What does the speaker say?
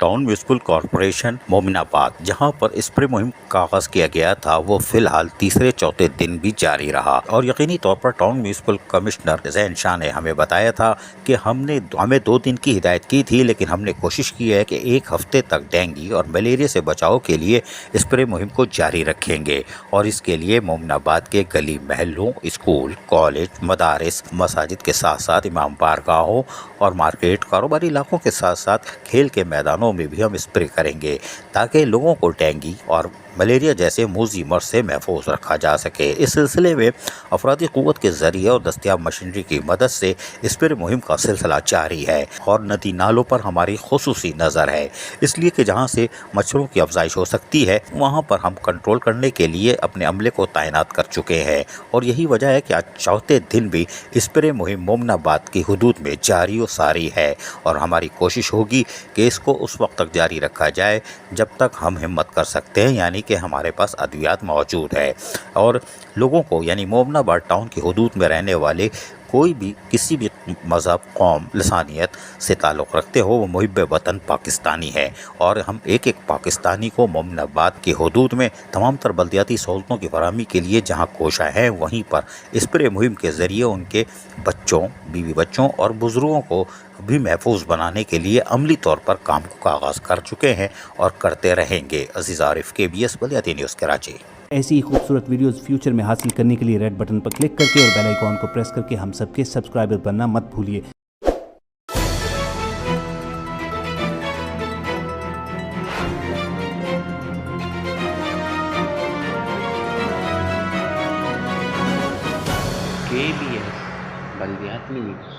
Town municipal corporation Mominabad, जहां पर spray मुहिम का आगाज किया गया था, वो फिलहाल तीसरे चौथे दिन भी जारी रहा। और यकीनी तौर पर टाउन म्यूनिसिपल कमिश्नर ज़ैन शाह ने हमें बताया था कि हमें 2 दिन की हिदायत की थी, लेकिन हमने कोशिश की है कि 1 हफ्ते तक डेंगू और मलेरिया से बचाव के लिए स्प्रे मुहिम को जारी रखेंगे। और इसके लिए मोमिनाबाद के गली महलों, स्कूल, कॉलेज, मदारिस, मसाजिद के साथ साथ इमाम बारगाहों और मार्केट, कारोबारी इलाकों के साथ साथ खेल के मैदानों में भी हम स्प्रे करेंगे, ताकि लोगों को डेंगू और मलेरिया जैसे मूजी मर्ज से महफूज रखा जा सके। इस सिलसिले में अफरादी क़ुव्वत के ज़रिए और दस्तियाब मशीनरी की मदद से स्प्रे मुहिम का सिलसिला जारी है। और नदी नालों पर हमारी खुसूसी नज़र है, इसलिए कि जहाँ से मच्छरों की अफजाइश हो सकती है, वहाँ पर हम कंट्रोल करने के लिए अपने अमले को तैनात कर चुके हैं। और यही वजह है कि आज चौथे दिन भी स्प्रे मुहिम मोमिनाबाद की हुदूद में जारी और सारी है। और हमारी कोशिश होगी कि इसको उस वक्त तक जारी रखा जाए जब तक हम हिम्मत कर सकते हैं, यानी कि हमारे पास अद्वियात मौजूद है। और लोगों को, यानी मोमिनाबाद टाउन की हुदूद में रहने वाले कोई भी किसी भी मज़हब, कौम, लसानियत से ताल्लुक़ रखते हो, वो मुहिब वतन पाकिस्तानी है। और हम एक एक पाकिस्तानी को मोमिनाबाद की हुदूद में तमाम तर बल्दियाती सहूलतों की फराहमी के लिए जहाँ कोशा है, वहीं पर स्प्रे मुहिम के ज़रिए उनके बच्चों, बीवी बच्चों और बुज़ुर्गों को भी महफूज बनाने के लिए अमली तौर पर काम का आगाज़ कर चुके हैं और करते रहेंगे। अजीज़ आरिफ, KBS बल्दियाती न्यूज़ कराची। ऐसी ही खूबसूरत वीडियोस फ्यूचर में हासिल करने के लिए रेड बटन पर क्लिक करके और बेल आइकॉन को प्रेस करके हम सबके सब्सक्राइबर बनना मत भूलिए। KBS बल्दियाती न्यूज़।